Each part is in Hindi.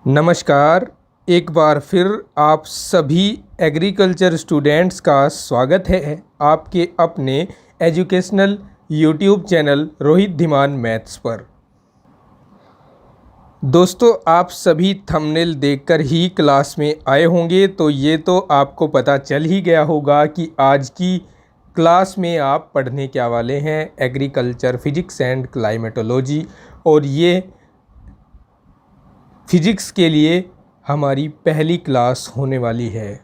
नमस्कार। एक बार फिर आप सभी एग्रीकल्चर स्टूडेंट्स का स्वागत है आपके अपने educational YouTube channel Rohit Dhiman maths पर। दोस्तों, आप सभी थंबनेल देखकर ही क्लास में आए होंगे, तो ये तो आपको पता चल ही गया होगा कि आज की क्लास में आप पढ़ने क्या वाले हैं। एग्रीकल्चर फिजिक्स एंड क्लाइमेटोलॉजी, और ये फिजिक्स के लिए हमारी पहली क्लास होने वाली है।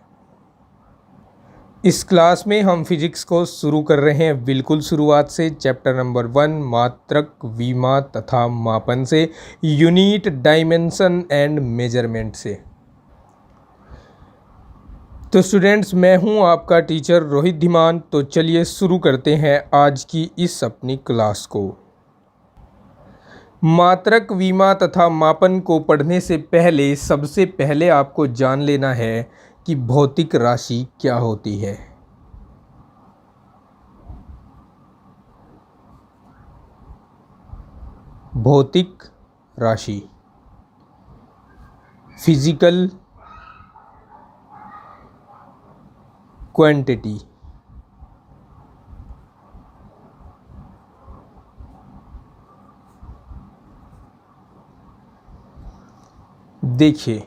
इस क्लास में हम फिजिक्स को शुरू कर रहे हैं बिल्कुल शुरुआत से, चैप्टर नंबर 1 मात्रक, विमा तथा मापन से, यूनिट, डायमेंशन एंड मेजरमेंट से। तो स्टूडेंट्स, मैं हूं आपका टीचर रोहित धीमान। तो चलिए शुरू करते हैं आज की इस अपनी क्लास को। मात्रक, विमा तथा मापन को पढ़ने से पहले सबसे पहले आपको जान लेना है कि भौतिक राशि क्या होती है। भौतिक राशि, फिजिकल क्वांटिटी। देखिए,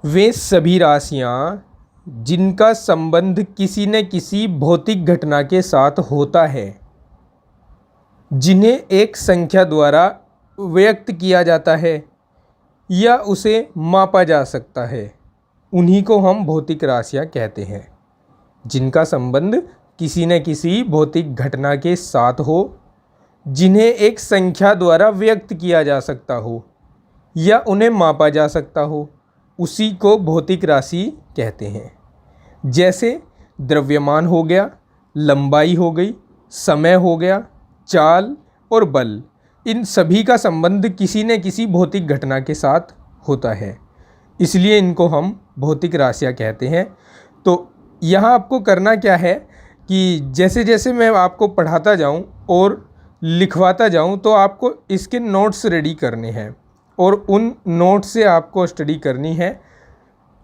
वे सभी राशियां जिनका संबंध किसी न किसी भौतिक घटना के साथ होता है, जिन्हें एक संख्या द्वारा व्यक्त किया जाता है या उसे मापा जा सकता है, उन्हीं को हम भौतिक राशियां कहते हैं। जिनका संबंध किसी न किसी भौतिक घटना के साथ हो, जिन्हें एक संख्या द्वारा व्यक्त किया जा सकता हो या उन्हें मापा जा सकता हो, उसी को भौतिक राशि कहते हैं। जैसे द्रव्यमान हो गया, लंबाई हो गई, समय हो गया, चाल और बल, इन सभी का संबंध किसी न किसी भौतिक घटना के साथ होता है, इसलिए इनको हम भौतिक राशियाँ कहते हैं। तो यहाँ आपको करना क्या है कि जैसे जैसे मैं आपको पढ़ाता जाऊँ और लिखवाता जाऊँ, तो आपको इसके नोट्स रेडी करने हैं और उन नोट से आपको स्टडी करनी है।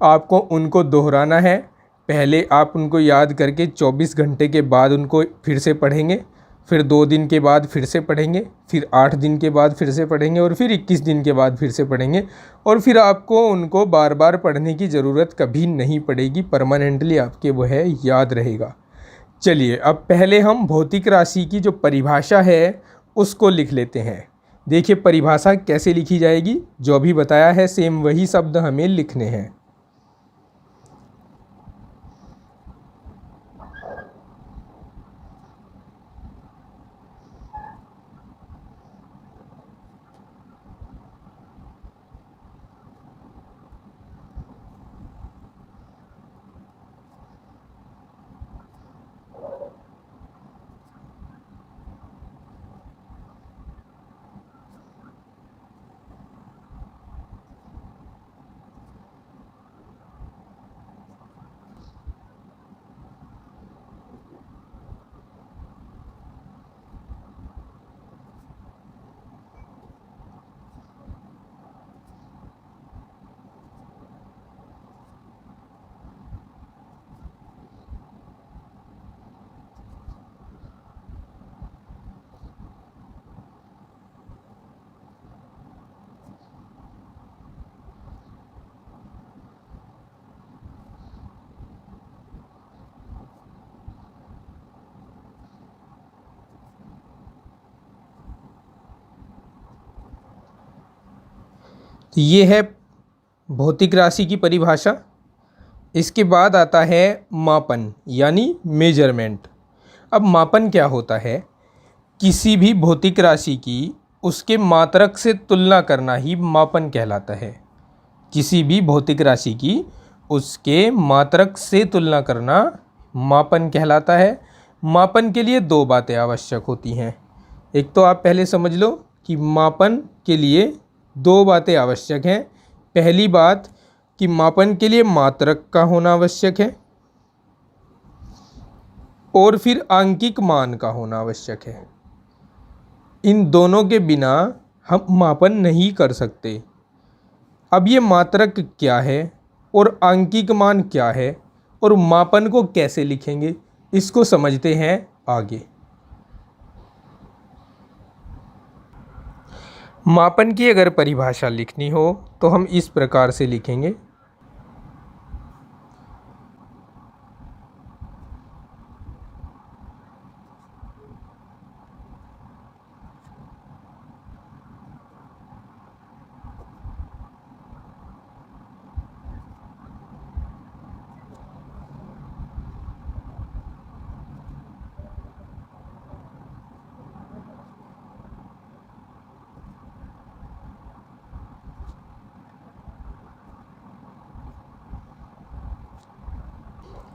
आपको उनको दोहराना है। पहले आप उनको याद करके 24 घंटे के बाद उनको फिर से पढ़ेंगे, फिर 2 दिन के बाद फिर से पढ़ेंगे, फिर 8 दिन के बाद फिर से पढ़ेंगे और फिर 21 दिन के बाद फिर से पढ़ेंगे, और फिर आपको उनको बार बार पढ़ने की ज़रूरत कभी नहीं पड़ेगी। परमानेंटली आपके वो है याद रहेगा। चलिए, अब पहले हम भौतिक राशि की जो परिभाषा है उसको लिख लेते हैं। देखिए, परिभाषा कैसे लिखी जाएगी, जो अभी बताया है सेम वही शब्द हमें लिखने हैं। तो ये है भौतिक राशि की परिभाषा। इसके बाद आता है मापन, यानी मेजरमेंट। अब मापन क्या होता है? किसी भी भौतिक राशि की उसके मात्रक से तुलना करना ही मापन कहलाता है। किसी भी भौतिक राशि की उसके मात्रक से तुलना करना मापन कहलाता है। मापन के लिए 2 बातें आवश्यक होती हैं। एक तो आप पहले समझ लो कि मापन के लिए 2 बातें आवश्यक हैं। पहली बात कि मापन के लिए मात्रक का होना आवश्यक है, और फिर आंकिक मान का होना आवश्यक है। इन दोनों के बिना हम मापन नहीं कर सकते। अब ये मात्रक क्या है और आंकिक मान क्या है और मापन को कैसे लिखेंगे, इसको समझते हैं आगे। मापन की अगर परिभाषा लिखनी हो तो हम इस प्रकार से लिखेंगे।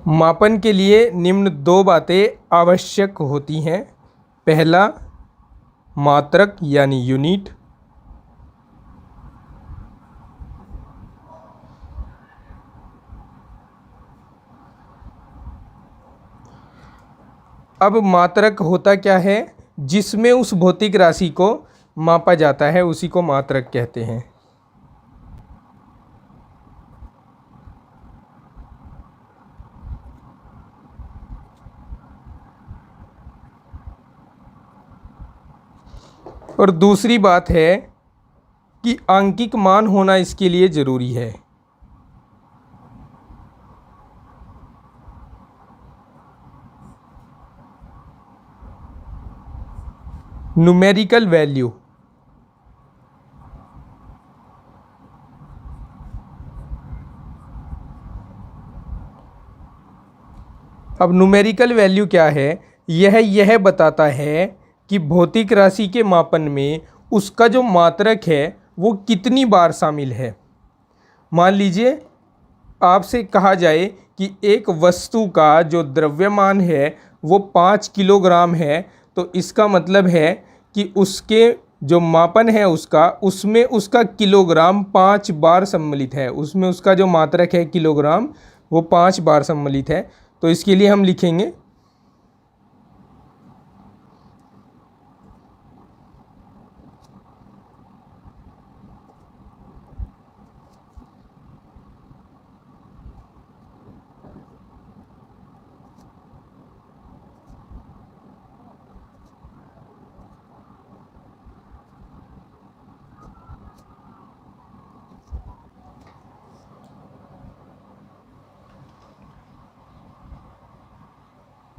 मापन के लिए निम्न दो बातें आवश्यक होती हैं। पहला, मात्रक यानी यूनिट। अब मात्रक होता क्या है, जिसमें उस भौतिक राशि को मापा जाता है उसी को मात्रक कहते हैं। और दूसरी बात है कि आंकिक मान होना इसके लिए ज़रूरी है। Numerical value. अब न्यूमेरिकल वैल्यू क्या है, यह बताता है कि भौतिक राशि के मापन में उसका जो मात्रक है वो कितनी बार शामिल है। मान लीजिए आपसे कहा जाए कि एक वस्तु का जो द्रव्यमान है वो 5 किलोग्राम है, तो इसका मतलब है कि उसके जो मापन है उसमें उसका किलोग्राम 5 बार सम्मिलित है, उसमें उसका जो मात्रक है किलोग्राम वो 5 बार सम्मिलित है। तो इसके लिए हम लिखेंगे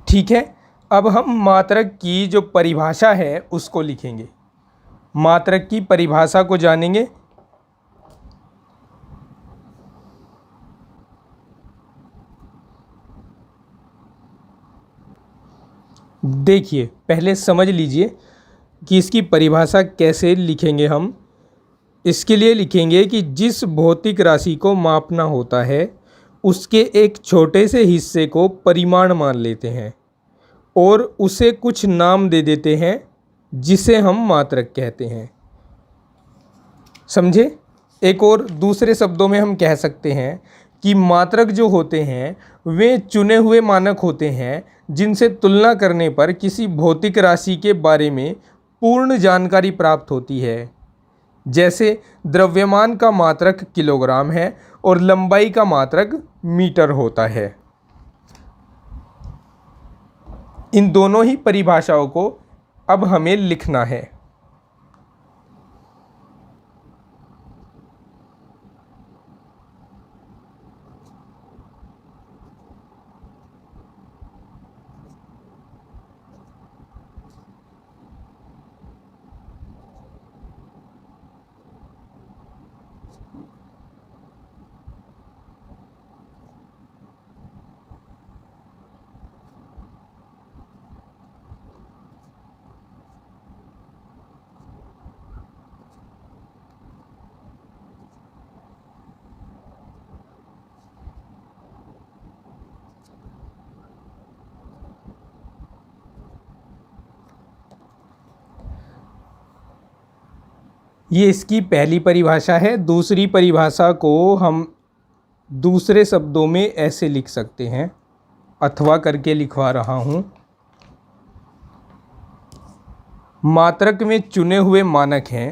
ठीक है। अब हम मात्रक की जो परिभाषा है उसको लिखेंगे। मात्रक की परिभाषा को जानेंगे। देखिए, पहले समझ लीजिए कि इसकी परिभाषा कैसे लिखेंगे हम। इसके लिए लिखेंगे कि जिस भौतिक राशि को मापना होता है उसके एक छोटे से हिस्से को परिमाण मान लेते हैं और उसे कुछ नाम दे देते हैं जिसे हम मात्रक कहते हैं। समझे? एक और दूसरे शब्दों में हम कह सकते हैं कि मात्रक जो होते हैं वे चुने हुए मानक होते हैं जिनसे तुलना करने पर किसी भौतिक राशि के बारे में पूर्ण जानकारी प्राप्त होती है। जैसे द्रव्यमान का मात्रक किलोग्राम है और लंबाई का मात्रक मीटर होता है। इन दोनों ही परिभाषाओं को अब हमें लिखना है। ये इसकी पहली परिभाषा है। दूसरी परिभाषा को हम दूसरे शब्दों में ऐसे लिख सकते हैं, अथवा करके लिखवा रहा हूँ। मात्रक में चुने हुए मानक हैं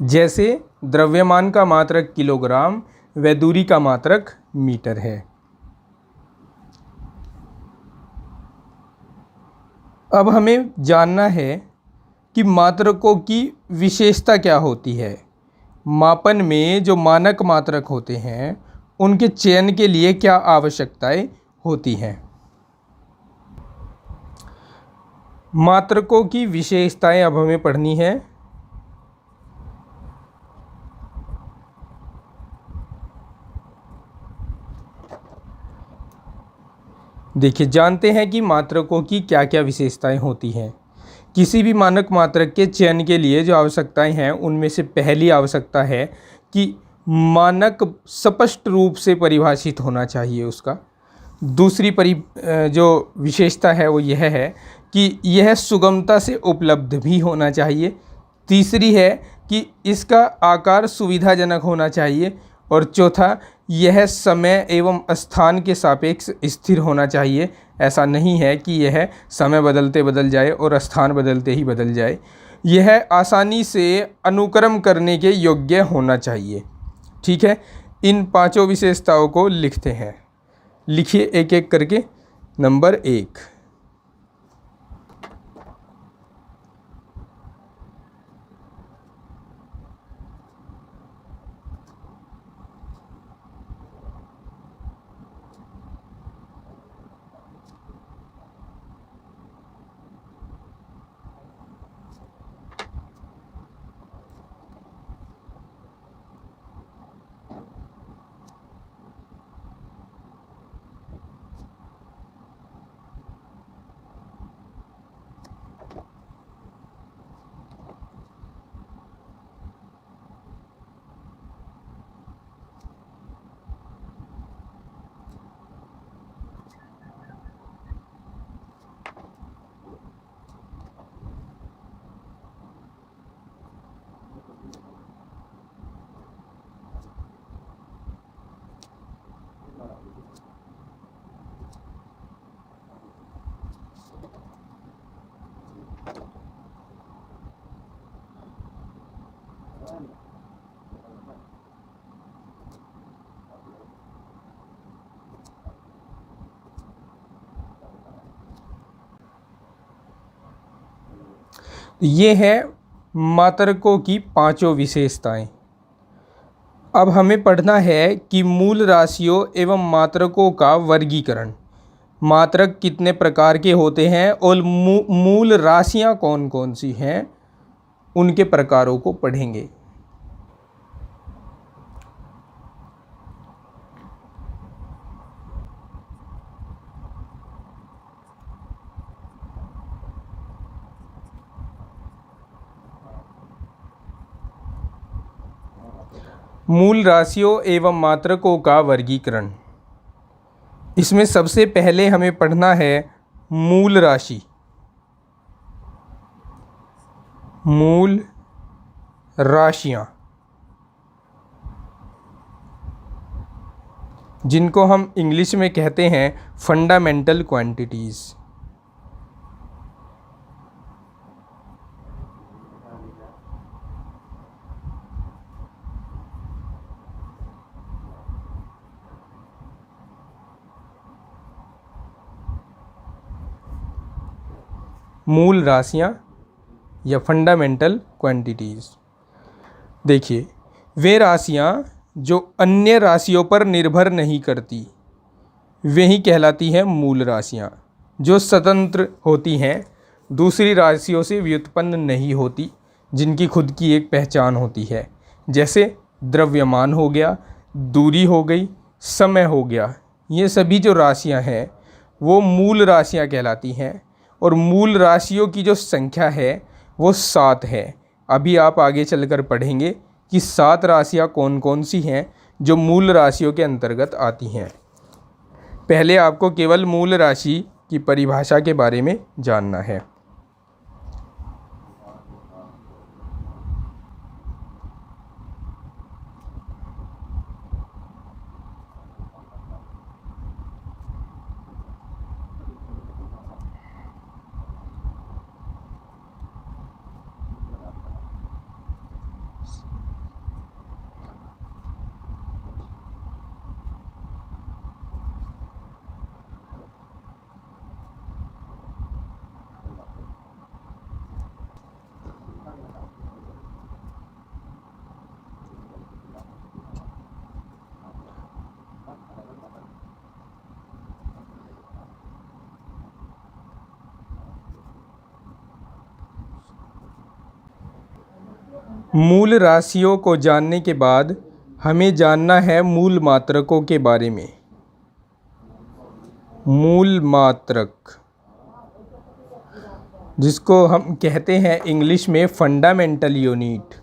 जैसे द्रव्यमान का मात्रक किलोग्राम व दूरी का मात्रक मीटर है। अब हमें जानना है कि मात्रकों की विशेषता क्या होती है। मापन में जो मानक मात्रक होते हैं उनके चयन के लिए क्या आवश्यकताएं होती हैं। मात्रकों की विशेषताएं अब हमें पढ़नी है। देखिए, जानते हैं कि मात्रकों की क्या क्या विशेषताएं होती हैं। किसी भी मानक मात्रक के चयन के लिए जो आवश्यकताएं हैं उनमें से पहली आवश्यकता है कि मानक स्पष्ट रूप से परिभाषित होना चाहिए उसका। दूसरी जो विशेषता है वो यह है कि यह सुगमता से उपलब्ध भी होना चाहिए। तीसरी है कि इसका आकार सुविधाजनक होना चाहिए। और चौथा, यह समय एवं स्थान के सापेक्ष स्थिर होना चाहिए। ऐसा नहीं है कि यह समय बदलते बदल जाए और स्थान बदलते ही बदल जाए। यह आसानी से अनुक्रम करने के योग्य होना चाहिए। ठीक है, इन पांचों विशेषताओं को लिखते हैं। लिखिए एक एक करके। नंबर 1, ये है मात्रकों की पांचों विशेषताएं। अब हमें पढ़ना है कि मूल राशियों एवं मात्रकों का वर्गीकरण। मात्रक कितने प्रकार के होते हैं और मूल राशियां कौन कौन सी हैं, उनके प्रकारों को पढ़ेंगे। मूल राशियों एवं मात्रकों का वर्गीकरण। इसमें सबसे पहले हमें पढ़ना है मूल राशि। मूल राशियां, जिनको हम इंग्लिश में कहते हैं फंडामेंटल क्वांटिटीज। मूल राशियां या फंडामेंटल क्वांटिटीज। देखिए, वे राशियां जो अन्य राशियों पर निर्भर नहीं करती वही कहलाती हैं मूल राशियां। जो स्वतंत्र होती हैं, दूसरी राशियों से व्युत्पन्न नहीं होती, जिनकी खुद की एक पहचान होती है। जैसे द्रव्यमान हो गया, दूरी हो गई, समय हो गया। ये सभी जो राशियां हैं वो मूल राशियां कहलाती हैं। और मूल राशियों की जो संख्या है वो 7 है। अभी आप आगे चलकर पढ़ेंगे कि 7 राशियां कौन कौन सी हैं जो मूल राशियों के अंतर्गत आती हैं। पहले आपको केवल मूल राशि की परिभाषा के बारे में जानना है। मूल राशियों को जानने के बाद हमें जानना है मूल मात्रकों के बारे में। मूल मात्रक, जिसको हम कहते हैं इंग्लिश में फंडामेंटल यूनिट।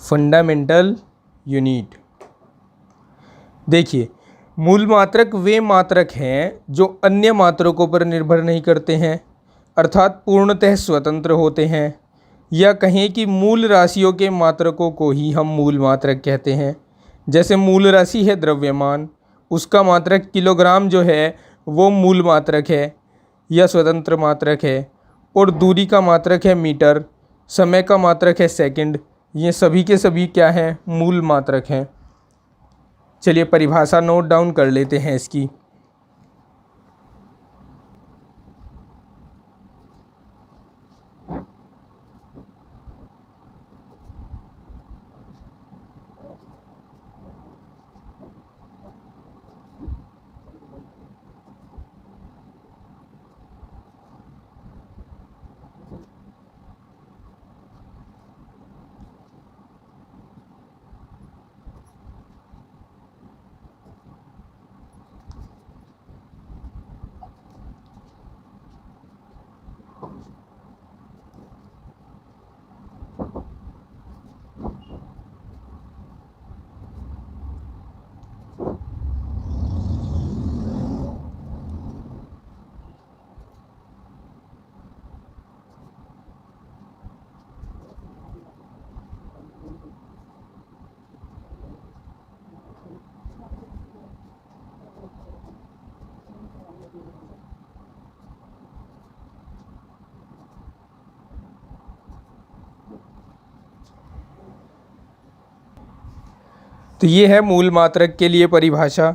Fundamental unit. देखिए, मूल मात्रक वे मात्रक हैं जो अन्य मात्रकों पर निर्भर नहीं करते हैं, अर्थात पूर्णतः स्वतंत्र होते हैं, या कहें कि मूल राशियों के मात्रकों को ही हम मूल मात्रक कहते हैं। जैसे मूल राशि है द्रव्यमान, उसका मात्रक किलोग्राम जो है वो मूल मात्रक है या स्वतंत्र मात्रक है, और दूरी का मात्रक है मीटर, समय का मात्रक है सेकंड। ये सभी के सभी क्या हैं? मूल मात्रक हैं। चलिए परिभाषा नोट डाउन कर लेते हैं इसकी। तो ये है मूल मात्रक के लिए परिभाषा।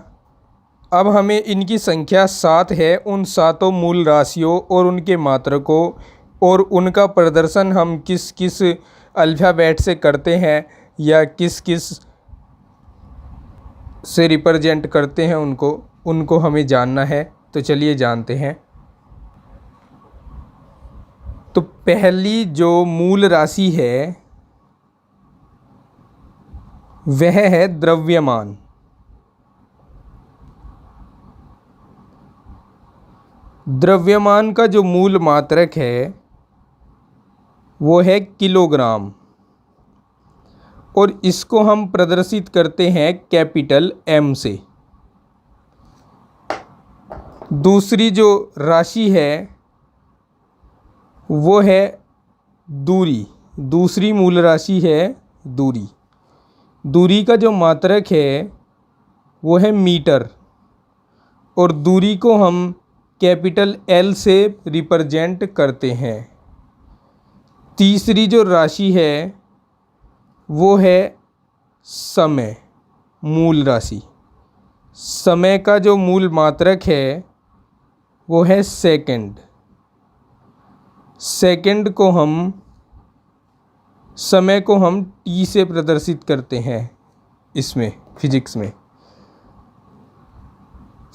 अब हमें इनकी संख्या 7 है, उन सातों मूल राशियों और उनके मात्रकों और उनका प्रदर्शन हम किस किस अल्फ़ाबेट से करते हैं या किस किस से रिप्रेजेंट करते हैं उनको हमें जानना है। तो चलिए जानते हैं। तो पहली जो मूल राशि है वह है द्रव्यमान। द्रव्यमान का जो मूल मात्रक है वो है किलोग्राम, और इसको हम प्रदर्शित करते हैं कैपिटल M से। दूसरी जो राशि है वो है दूरी। दूसरी मूल राशि है दूरी। दूरी का जो मात्रक है वो है मीटर, और दूरी को हम कैपिटल L से रिप्रेजेंट करते हैं। तीसरी जो राशि है वो है समय, मूल राशि। समय का जो मूल मात्रक है वो है सेकंड। सेकंड को हम समय को हम T से प्रदर्शित करते हैं इसमें, फिजिक्स में।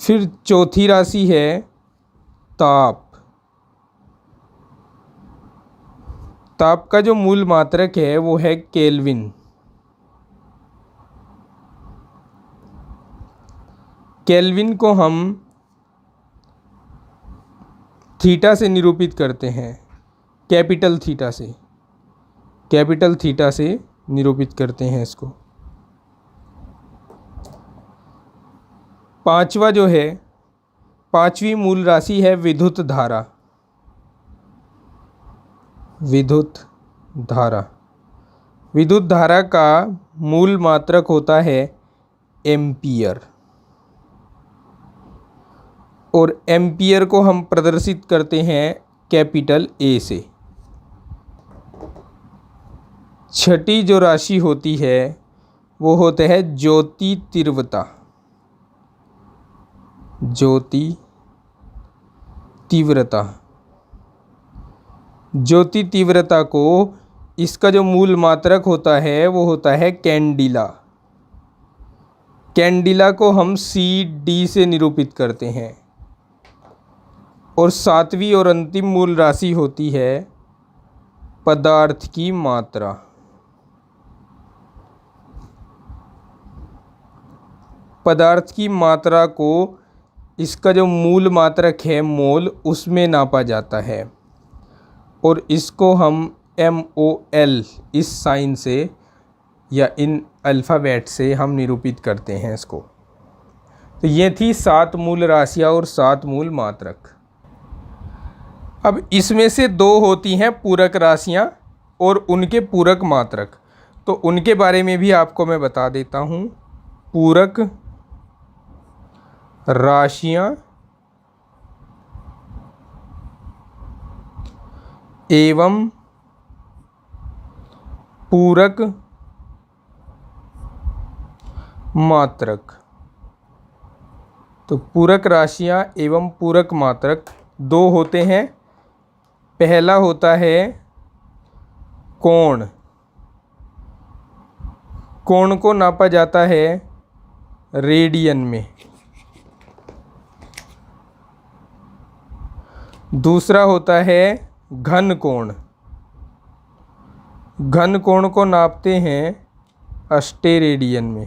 फिर चौथी राशि है ताप। ताप का जो मूल मात्रक है वो है केल्विन। केल्विन को हम थीटा से निरूपित करते हैं, कैपिटल थीटा से। कैपिटल थीटा से निरूपित करते हैं इसको। पांचवा जो है, पांचवी मूल राशि है विद्युत धारा। विद्युत धारा। विद्युत धारा का मूल मात्रक होता है एम्पियर, और एम्पियर को हम प्रदर्शित करते हैं कैपिटल A से। छठी जो राशि होती है वो होता है ज्योति तीव्रता। ज्योति तीव्रता। ज्योति तीव्रता को इसका जो मूल मात्रक होता है वो होता है कैंडिला। कैंडिला को हम CD से निरूपित करते हैं। और सातवीं और अंतिम मूल राशि होती है पदार्थ की मात्रा। पदार्थ की मात्रा को इसका जो मूल मात्रक है मोल, उसमें नापा जाता है और इसको हम MOL इस साइन से या इन अल्फ़ाबेट से हम निरूपित करते हैं इसको। तो ये थी 7 मूल राशियाँ और 7 मूल मात्रक। अब इसमें से 2 होती हैं पूरक राशियाँ और उनके पूरक मात्रक, तो उनके बारे में भी आपको मैं बता देता हूँ। पूरक राशियाँ एवं पूरक मात्रक। तो पूरक राशियाँ एवं पूरक मात्रक 2 होते हैं। पहला होता है कोण। कोण को नापा जाता है रेडियन में। दूसरा होता है घन कोण। घन कोण को नापते हैं अस्टेरेडियन में।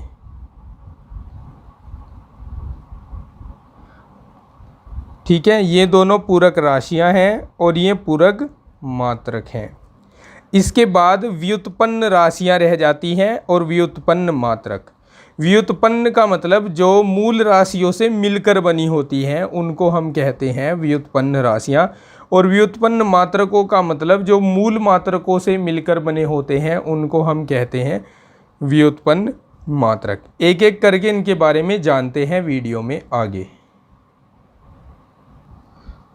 ठीक है, ये दोनों पूरक राशियां हैं और ये पूरक मात्रक हैं। इसके बाद व्युत्पन्न राशियां रह जाती हैं और व्युत्पन्न मात्रक। व्युत्पन्न का मतलब जो मूल राशियों से मिलकर बनी होती हैं उनको हम कहते हैं व्युत्पन्न राशियां। और व्युत्पन्न मात्रकों का मतलब जो मूल मात्रकों से मिलकर बने होते हैं उनको हम कहते हैं व्युत्पन्न मात्रक। एक एक करके इनके बारे में जानते हैं वीडियो में आगे।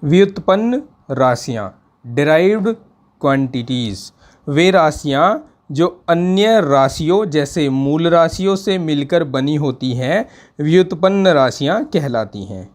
व्युत्पन्न राशियाँ, डिराइव्ड क्वांटिटीज़, वे राशियाँ जो अन्य राशियों जैसे मूल राशियों से मिलकर बनी होती हैं व्युत्पन्न राशियाँ कहलाती हैं।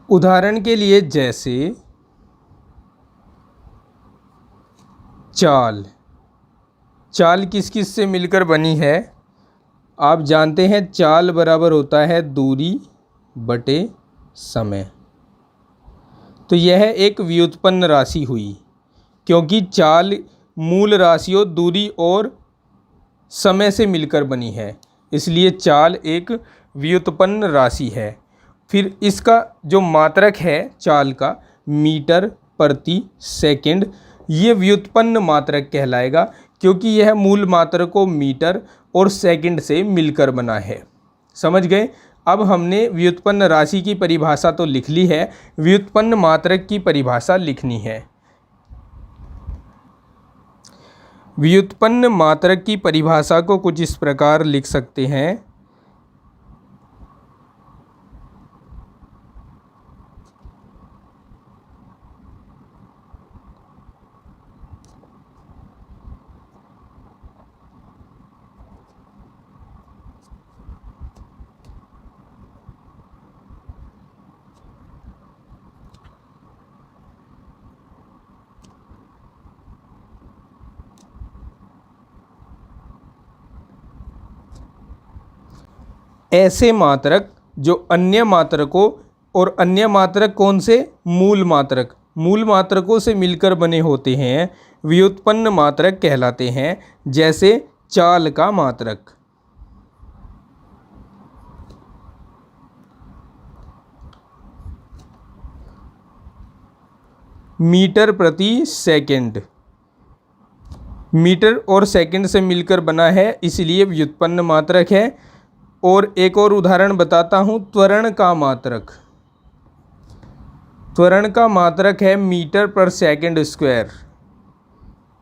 उदाहरण के लिए जैसे चाल। चाल किस किस से मिलकर बनी है? आप जानते हैं चाल बराबर होता है दूरी बटे समय। तो यह एक व्युत्पन्न राशि हुई क्योंकि चाल मूल राशियों दूरी और समय से मिलकर बनी है, इसलिए चाल एक व्युत्पन्न राशि है। फिर इसका जो मात्रक है चाल का मीटर प्रति सेकंड, ये व्युत्पन्न मात्रक कहलाएगा क्योंकि यह मूल मात्रकों मीटर और सेकंड से मिलकर बना है। समझ गए? अब हमने व्युत्पन्न राशि की परिभाषा तो लिख ली है, व्युत्पन्न मात्रक की परिभाषा लिखनी है। व्युत्पन्न मात्रक की परिभाषा को कुछ इस प्रकार लिख सकते हैं। ऐसे मात्रक जो अन्य मात्रकों, और अन्य मात्रक कौन से? मूल मात्रक, मूल मात्रकों से मिलकर बने होते हैं, व्युत्पन्न मात्रक कहलाते हैं। जैसे चाल का मात्रक, मीटर प्रति सेकंड, मीटर और सेकंड से मिलकर बना है इसलिए व्युत्पन्न मात्रक है। और एक और उदाहरण बताता हूँ, त्वरण का मात्रक। त्वरण का मात्रक है मीटर पर सेकंड स्क्वायर,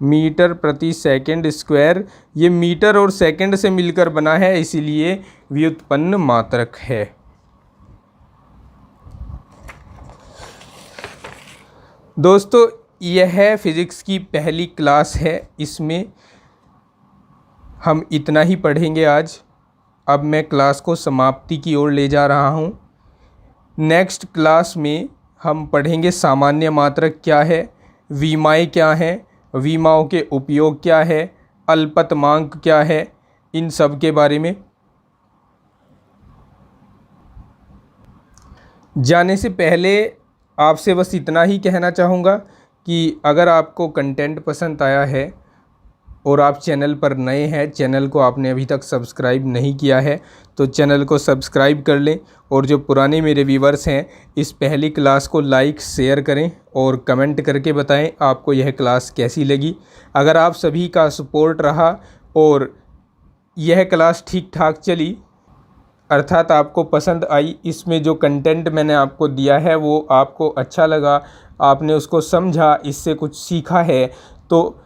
मीटर प्रति सेकंड स्क्वायर। ये मीटर और सेकंड से मिलकर बना है इसलिए व्युत्पन्न मात्रक है। दोस्तों यह फिज़िक्स की पहली क्लास है, इसमें हम इतना ही पढ़ेंगे आज। अब मैं क्लास को समाप्ति की ओर ले जा रहा हूँ। नेक्स्ट क्लास में हम पढ़ेंगे सामान्य मात्रक क्या है, विमाएँ क्या हैं, विमाओं के उपयोग क्या है, अल्पतमांक क्या है, इन सब के बारे में। जाने से पहले आपसे बस इतना ही कहना चाहूँगा कि अगर आपको कंटेंट पसंद आया है और आप चैनल पर नए हैं, चैनल को आपने अभी तक सब्सक्राइब नहीं किया है तो चैनल को सब्सक्राइब कर लें, और जो पुराने मेरे व्यूवर्स हैं इस पहली क्लास को लाइक शेयर करें और कमेंट करके बताएं आपको यह क्लास कैसी लगी। अगर आप सभी का सपोर्ट रहा और यह क्लास ठीक ठाक चली, अर्थात आपको पसंद आई, इसमें जो कंटेंट मैंने आपको दिया है वो आपको अच्छा लगा, आपने उसको समझा, इससे कुछ सीखा है, तो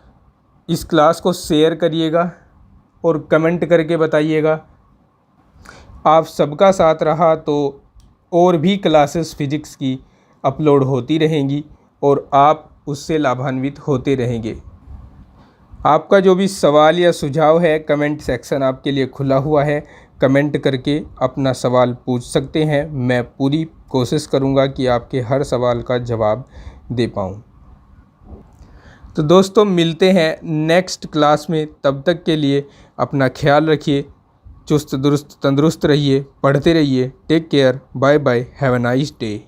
इस क्लास को शेयर करिएगा और कमेंट करके बताइएगा। आप सबका साथ रहा तो और भी क्लासेस फिज़िक्स की अपलोड होती रहेंगी और आप उससे लाभान्वित होते रहेंगे। आपका जो भी सवाल या सुझाव है, कमेंट सेक्शन आपके लिए खुला हुआ है, कमेंट करके अपना सवाल पूछ सकते हैं। मैं पूरी कोशिश करूंगा कि आपके हर सवाल का जवाब दे पाऊं। तो दोस्तों मिलते हैं नेक्स्ट क्लास में, तब तक के लिए अपना ख्याल रखिए, चुस्त दुरुस्त तंदुरुस्त रहिए, पढ़ते रहिए। Take care, bye bye, have a nice day.